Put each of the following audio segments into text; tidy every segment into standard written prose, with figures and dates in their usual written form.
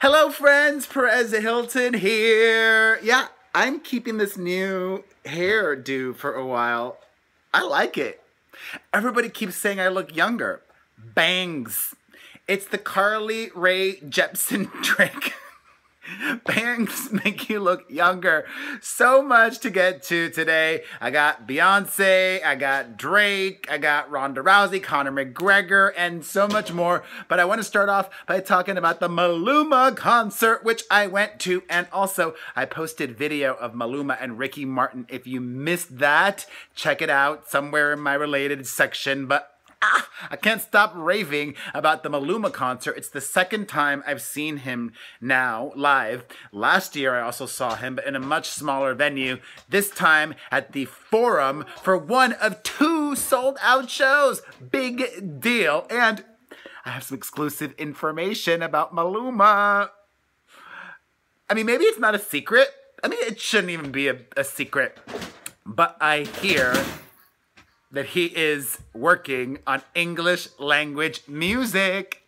Hello friends, Perez Hilton here. Yeah, I'm keeping this new hairdo for a while. I like it. Everybody keeps saying I look younger. Bangs. It's the Carly Rae Jepsen trick. Bangs make you look younger. So much to get to today. I got Beyonce, I got Drake, I got Ronda Rousey, Conor McGregor, and so much more. But I want to start off by talking about the Maluma concert, which I went to. And also, I posted video of Maluma and Ricky Martin. If you missed that, check it out somewhere in my related section. But I can't stop raving about the Maluma concert. It's the second time I've seen him now live. Last year I also saw him, but in a much smaller venue. This time at the Forum for one of 2 sold-out shows. Big deal. And I have some exclusive information about Maluma. I mean, maybe it's not a secret. I mean, it shouldn't even be a secret. But I hear that he is working on English language music.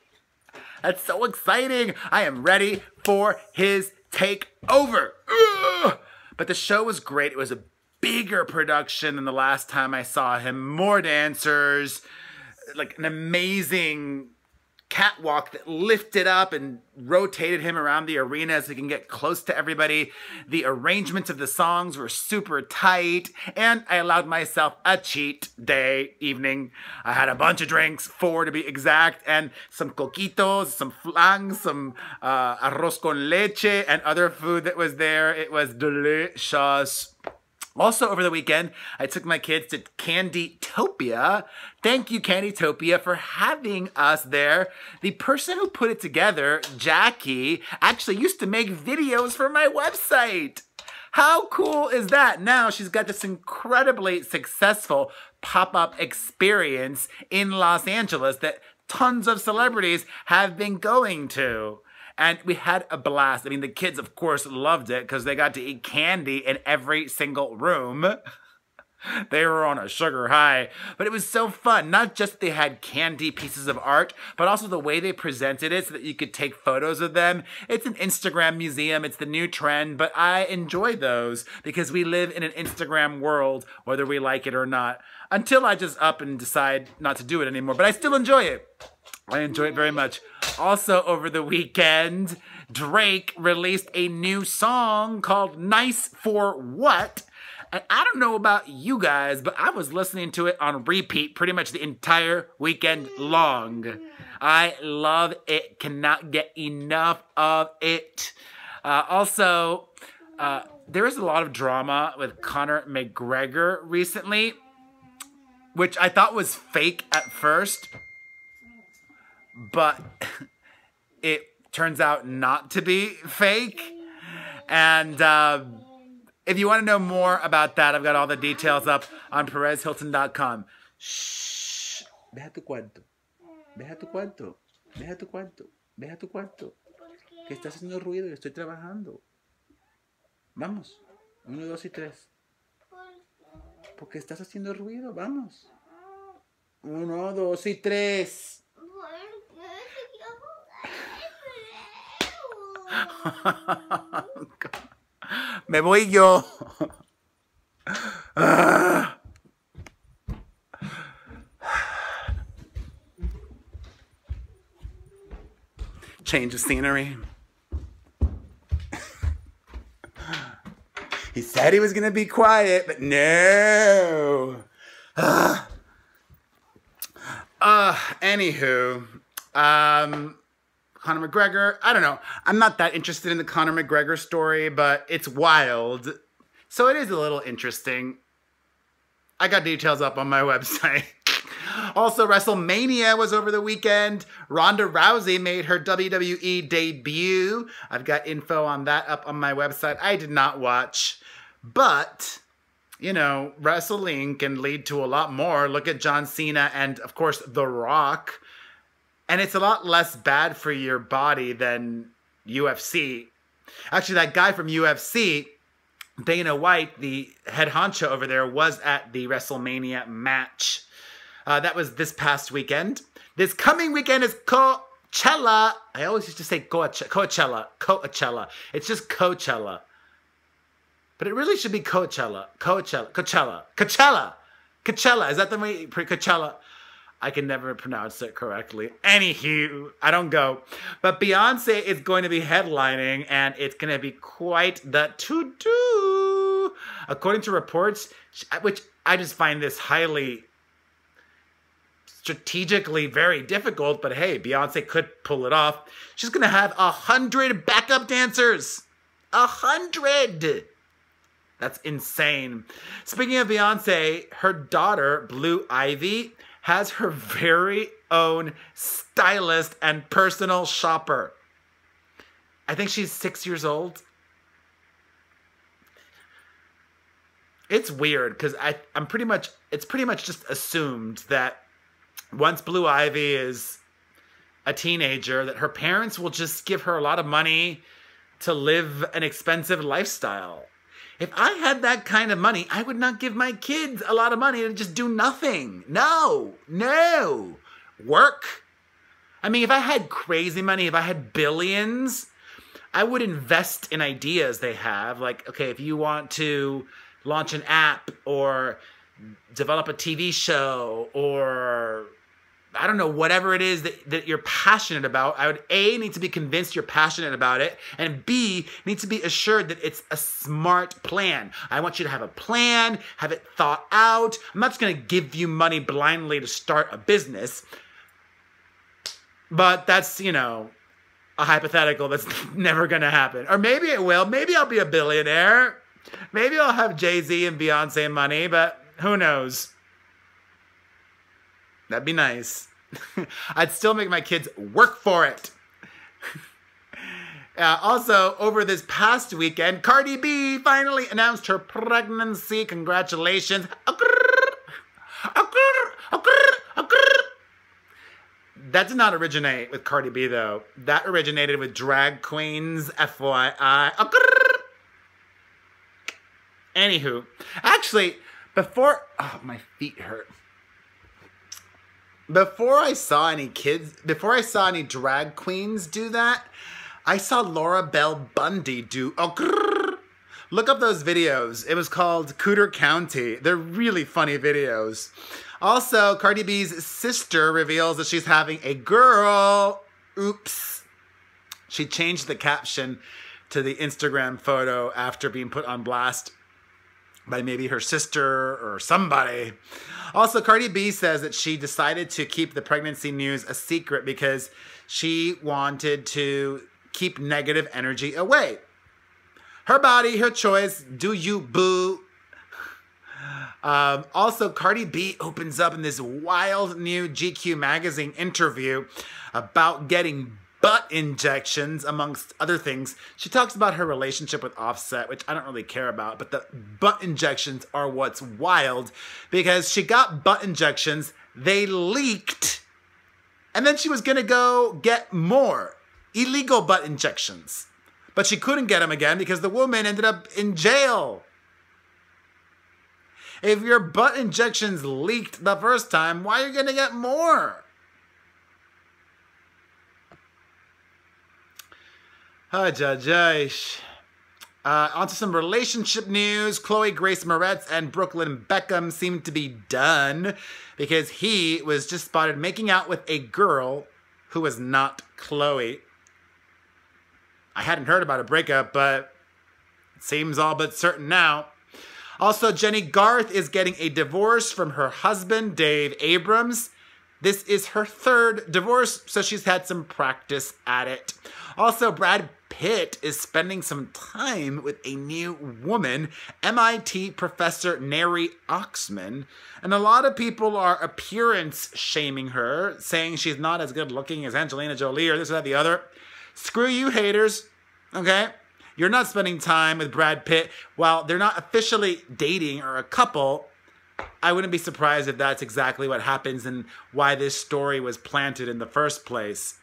That's so exciting. I am ready for his takeover. Ugh! But the show was great. It was a bigger production than the last time I saw him. More dancers, like an amazing catwalk that lifted up and rotated him around the arena so he can get close to everybody. The arrangements of the songs were super tight, and I allowed myself a cheat day evening. I had a bunch of drinks, 4 to be exact, and some coquitos, some flan, some arroz con leche, and other food that was there. It was delicious. Also, over the weekend, I took my kids to Candytopia. Thank you, Candytopia, for having us there. The person who put it together, Jackie, actually used to make videos for my website. How cool is that? Now she's got this incredibly successful pop-up experience in Los Angeles that tons of celebrities have been going to. And we had a blast. I mean, the kids, of course, loved it because they got to eat candy in every single room. They were on a sugar high. But it was so fun. Not just that they had candy pieces of art, but also the way they presented it so that you could take photos of them. It's an Instagram museum. It's the new trend. But I enjoy those because we live in an Instagram world, whether we like it or not. Until I just up and decide not to do it anymore. But I still enjoy it. I enjoy it very much. Also, over the weekend, Drake released a new song called Nice for What? And I don't know about you guys, but I was listening to it on repeat pretty much the entire weekend long. I love it. Cannot get enough of it. Also, there is a lot of drama with Conor McGregor recently, which I thought was fake at first. But it turns out not to be fake. And if you want to know more about that, I've got all the details up on PerezHilton.com. Shh. Ve a tu cuarto. Ve a tu cuarto. Ve a tu cuarto. Ve a tu cuarto. Que estás haciendo ruido y estoy trabajando. Vamos. 1, 2 y 3. Porque estás haciendo ruido. Vamos. 1, 2 y 3. Me voy yo. Change of scenery. He said he was gonna be quiet, but no. Anywho, Conor McGregor, I don't know. I'm not that interested in the Conor McGregor story, but it's wild. So it is a little interesting. I got details up on my website. Also, WrestleMania was over the weekend. Ronda Rousey made her WWE debut. I've got info on that up on my website. I did not watch, but you know, wrestling can lead to a lot more. Look at John Cena and, of course, The Rock. And it's a lot less bad for your body than UFC. Actually, that guy from UFC, Dana White, the head honcho over there, was at the WrestleMania match. That was this past weekend. This coming weekend is Coachella. I always used to say Coachella. It's just Coachella. But it really should be Coachella. Coachella. Is that the way? Coachella. I can never pronounce it correctly. Anywho, I don't go. But Beyonce is going to be headlining, and it's going to be quite the to-do. According to reports, which I just find this highly strategically very difficult, but hey, Beyonce could pull it off. She's going to have 100 backup dancers. 100! That's insane. Speaking of Beyonce, her daughter, Blue Ivy, has her very own stylist and personal shopper. I think she's 6 years old. It's weird because it's pretty much just assumed that once Blue Ivy is a teenager, that her parents will just give her a lot of money to live an expensive lifestyle. If I had that kind of money, I would not give my kids a lot of money to just do nothing. No. Work. I mean, if I had crazy money, if I had billions, I would invest in ideas they have. Like, okay, if you want to launch an app or develop a TV show or I don't know, whatever it is that you're passionate about, I would A, need to be convinced you're passionate about it, and B, need to be assured that it's a smart plan. I want you to have a plan, have it thought out. I'm not just going to give you money blindly to start a business. But that's, you know, a hypothetical that's never going to happen. Or maybe it will. Maybe I'll be a billionaire. Maybe I'll have Jay-Z and Beyonce money, but who knows? That'd be nice. I'd still make my kids work for it. Also, over this past weekend, Cardi B finally announced her pregnancy. Congratulations. That did not originate with Cardi B, though. That originated with drag queens, FYI. Anywho, actually, before... Oh, my feet hurt. Before I saw any drag queens do that, I saw Laura Bell Bundy do... Look up those videos. It was called Cooter County. They're really funny videos. Also, Cardi B's sister reveals that she's having a girl. Oops. She changed the caption to the Instagram photo after being put on blast by maybe her sister or somebody. Also, Cardi B says that she decided to keep the pregnancy news a secret because she wanted to keep negative energy away. Her body, her choice. Do you, boo? Also, Cardi B opens up in this wild new GQ magazine interview about getting butt injections, amongst other things. She talks about her relationship with Offset, which I don't really care about, but the butt injections are what's wild because she got butt injections, they leaked, and then she was gonna go get more illegal butt injections. But she couldn't get them again because the woman ended up in jail. If your butt injections leaked the first time, why are you gonna get more? Onto some relationship news. Chloe Grace Moretz and Brooklyn Beckham seem to be done because he was just spotted making out with a girl who was not Chloe. I hadn't heard about a breakup, but it seems all but certain now. Also, Jennie Garth is getting a divorce from her husband, Dave Abrams. This is her third divorce, so she's had some practice at it. Also, Brad Pitt is spending some time with a new woman, MIT professor Neri Oxman, and a lot of people are appearance shaming her, saying she's not as good looking as Angelina Jolie or this or that, the other. Screw you, haters, okay? You're not spending time with Brad Pitt. While they're not officially dating or a couple, I wouldn't be surprised if that's exactly what happens and why this story was planted in the first place.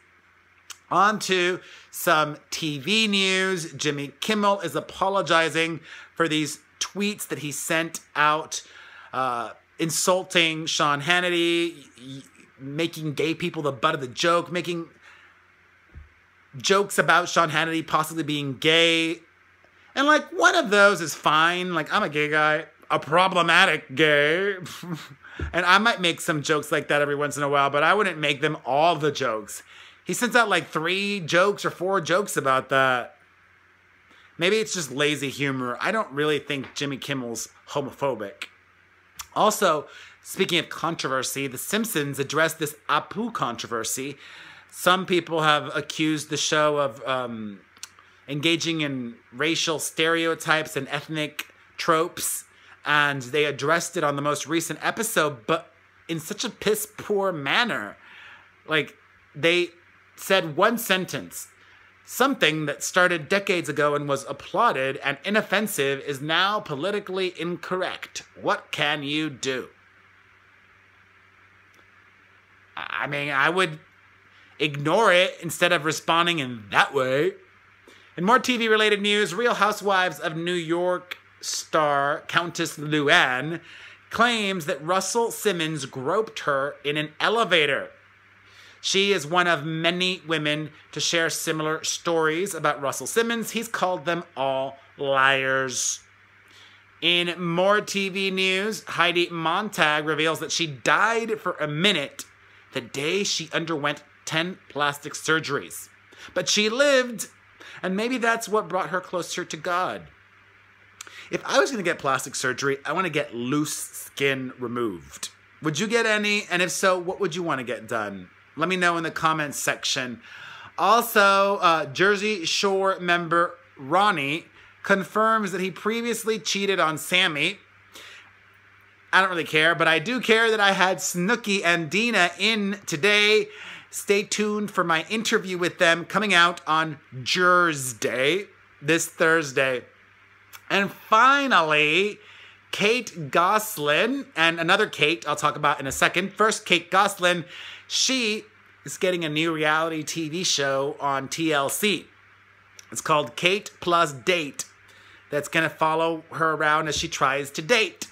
On to some TV news. Jimmy Kimmel is apologizing for these tweets that he sent out insulting Sean Hannity, making gay people the butt of the joke, making jokes about Sean Hannity possibly being gay. And like, one of those is fine. Like, I'm a gay guy, a problematic gay. And I might make some jokes like that every once in a while, but I wouldn't make them all the jokes. He sends out like 3 jokes or 4 jokes about that. Maybe it's just lazy humor. I don't really think Jimmy Kimmel's homophobic. Also, speaking of controversy, The Simpsons addressed this Apu controversy. Some people have accused the show of engaging in racial stereotypes and ethnic tropes, and they addressed it on the most recent episode, but in such a piss-poor manner. Like, they said one sentence. Something that started decades ago and was applauded and inoffensive is now politically incorrect. What can you do? I mean, I would ignore it instead of responding in that way. In more TV-related news, Real Housewives of New York star Countess Luann claims that Russell Simmons groped her in an elevator. She is one of many women to share similar stories about Russell Simmons. He's called them all liars. In more TV news, HEIDI MONTAG reveals that she died for a minute the day she underwent 10 plastic surgeries. But she lived, and maybe that's what brought her closer to God. If I was going to get plastic surgery, I want to get loose skin removed. Would you get any? And if so, what would you want to get done? Let me know in the comments section. Also, Jersey Shore member Ronnie confirms that he previously cheated on Sammy. I don't really care, but I do care that I had Snooki and Dina in today. Stay tuned for my interview with them coming out on Jersey this Thursday. And finally, Kate Gosselin, and another Kate I'll talk about in a second. First, Kate Gosselin. She is getting a new reality TV show on TLC. It's called Kate Plus Date. That's going to follow her around as she tries to date.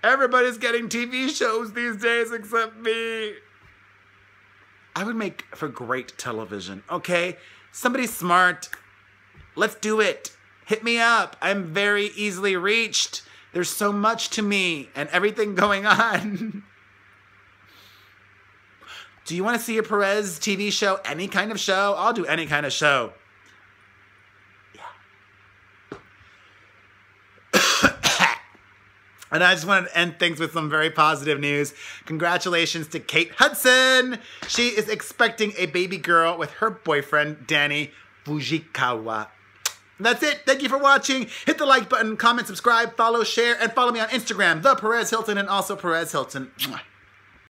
Everybody's getting TV shows these days except me. I would make for great television, okay? Somebody smart. Let's do it. Hit me up. I'm very easily reached. There's so much to me and everything going on. Do you want to see a Perez TV show? Any kind of show? I'll do any kind of show. Yeah. And I just want to end things with some very positive news. Congratulations to Kate Hudson. She is expecting a baby girl with her boyfriend, Danny Fujikawa. That's it. Thank you for watching. Hit the like button, comment, subscribe, follow, share, and follow me on Instagram, The Perez Hilton, and also Perez Hilton. Mwah.